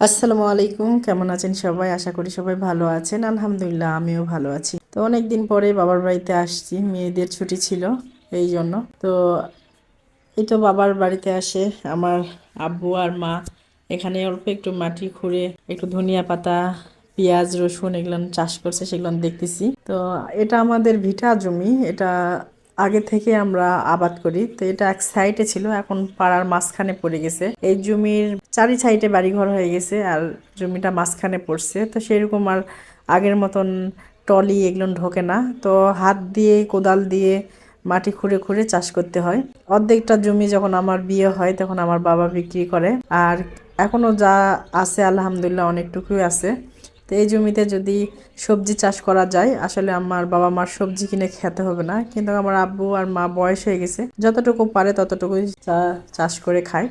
আসসালামু আলাইকুম, কেমন আছেন সবাই? আশা করি সবাই ভালো আছেন। আলহামদুলিল্লাহ আমিও ভালো আছি। তো অনেক দিন পরে বাবার বাড়িতে আসছি, মেয়েদের ছুটি ছিল এই জন্য। তো এই তো বাবার বাড়িতে আসে আমার আব্বু আর মা এখানে অল্প একটু মাটি খুঁড়ে একটু ধনিয়া পাতা, পেঁয়াজ, রসুন এগুলো চাষ করছে, সেগুলো দেখতেছি। তো এটা আমাদের ভিটা জমি, এটা আগে থেকে আমরা আবাদ করি। তো এটা এক সাইডে ছিল, এখন পাড়ার মাঝখানে পড়ে গেছে। এই জমির চারি সাইডে বাড়িঘর হয়ে গেছে আর জমিটা মাঝখানে পড়ছে। তো সেরকম আর আগের মতন টলি এগুলো ঢোকে না। তো হাত দিয়ে কোদাল দিয়ে মাটি খুঁড়ে খুঁড়ে চাষ করতে হয়। অর্ধেকটা জমি যখন আমার বিয়ে হয় তখন আমার বাবা বিক্রি করে, আর এখনো যা আছে আলহামদুলিল্লাহ অনেকটুকুই আছে। তো এই জমিতে যদি সবজি চাষ করা যায়, আসলে আমার বাবা মার সবজি কিনে খেতে হবে না, কিন্তু আমার আব্বু আর মা বয়স হয়ে গেছে, যতটুকু পারে ততটুকুই চাষ করে খায়।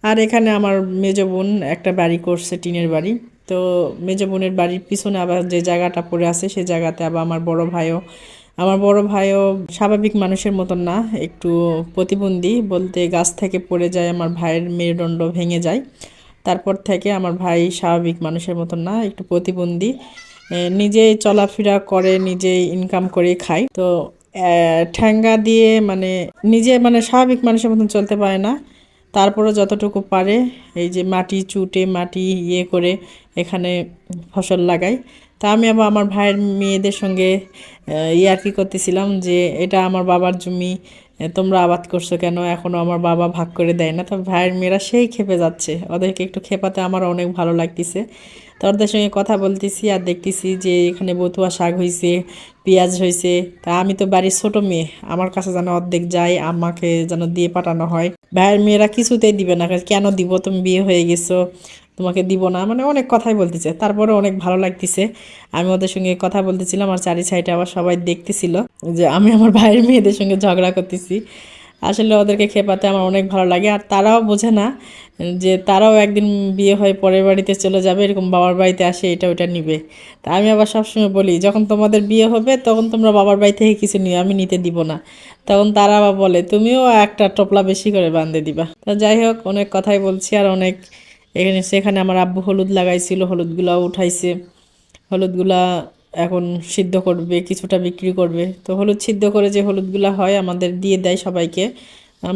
আর এখানে আমার মেজো বোন একটা বাড়ি করছে, টিনের বাড়ি। তো মেজো বোনের বাড়ির পিছনে আবার যে জায়গাটা পড়ে আছে সেই জায়গাতে আবার আমার বড় ভাইও স্বাভাবিক মানুষের মতন না, একটু প্রতিবন্ধী বলতে, গাছ থেকে পড়ে যায়, আমার ভাইয়ের মেরুদণ্ড ভেঙে যায়। তারপর থেকে আমার ভাই স্বাভাবিক মানুষের মতন না, একটু প্রতিবন্ধী। নিজেই চলাফেরা করে, নিজেই ইনকাম করে খায়। তো ঠ্যাঙ্গা দিয়ে মানে নিজে মানে স্বাভাবিক মানুষের মতন চলতে পারে না, তারপরে যতটুকু পারে এই যে মাটি চুটে মাটি করে এখানে ফসল লাগাই। তা আমি আবার আমার ভাইয়ের মেয়েদের সঙ্গে ইয়ার্কি করতেছিলাম যে এটা আমার বাবার জমি, তোমরা আবাদ করছো কেন, এখনও আমার বাবা ভাগ করে দেয় না। তো ভাইয়ের মেয়েরা সেই খেপে যাচ্ছে, ওদেরকে একটু খেপাতে আমার অনেক ভালো লাগতেছে। তো ওদের সঙ্গে কথা বলতেছি আর দেখতেছি যে এখানে বতুয়া শাক হয়েছে, পেঁয়াজ হয়েছে। তা আমি তো বাড়ির ছোট মেয়ে, আমার কাছে যেন অর্ধেক যায়, আমাকে যেন দিয়ে পাঠানো হয়। ভাইয়ের মেয়েরা কিছুতেই দিবে না, কেন দিব, তুমি বিয়ে হয়ে গেছো, তোমাকে দিব না, মানে অনেক কথাই বলতেছে। তারপরে অনেক ভালো লাগতেছে, আমি ওদের সঙ্গে কথা বলতেছিলাম আর চারি সাইডে আবার সবাই দেখতেছিল যে আমি আমার ভাইয়ের মেয়েদের সঙ্গে ঝগড়া করতেছি। আসলে ওদেরকে খেপাতে আমার অনেক ভালো লাগে, আর তারাও বোঝে না যে তারাও একদিন বিয়ে হয়ে পরের বাড়িতে চলে যাবে, এরকম বাবার বাড়িতে আসে এটা ওটা নিবে। তা আমি আবার সবসময় বলি, যখন তোমাদের বিয়ে হবে তখন তোমরা বাবার বাড়ি থেকে কিছু নিও, আমি নিতে দিব না। তখন তারা আবার বলে তুমিও একটা টোপলা বেশি করে বাঁধে দিবা। তা যাই হোক, অনেক কথাই বলছি আর অনেক এখানে সেখানে আমার আব্বু হলুদ লাগাইছিল, হলুদগুলাও উঠাইছে। হলুদগুলা এখন সিদ্ধ করবে, কিছুটা বিক্রি করবে। তো হলুদ সিদ্ধ করে যে হলুদগুলা হয় আমাদের দিয়ে দেয় সবাইকে।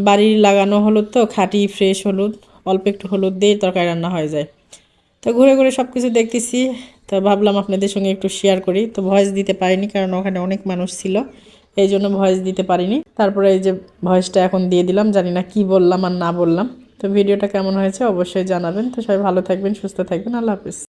বাড়ির লাগানো হলুদ, তো খাঁটি ফ্রেশ হলুদ, অল্প একটু হলুদ দিয়ে তরকারি রান্না হয়ে যায়। তো ঘুরে ঘুরে সব কিছু দেখতেছি, তো ভাবলাম আপনাদের সঙ্গে একটু শেয়ার করি। তো ভয়েস দিতে পারিনি কারণ ওখানে অনেক মানুষ ছিল, এই জন্য ভয়েস দিতে পারিনি। তারপরে এই যে ভয়েসটা এখন দিয়ে দিলাম, জানি না কি বললাম আর না বললাম। তো ভিডিওটা কেমন হয়েছে অবশ্যই জানাবেন। তো সবাই ভালো থাকবেন, সুস্থ থাকবেন, আল্লাহ হাফিজ।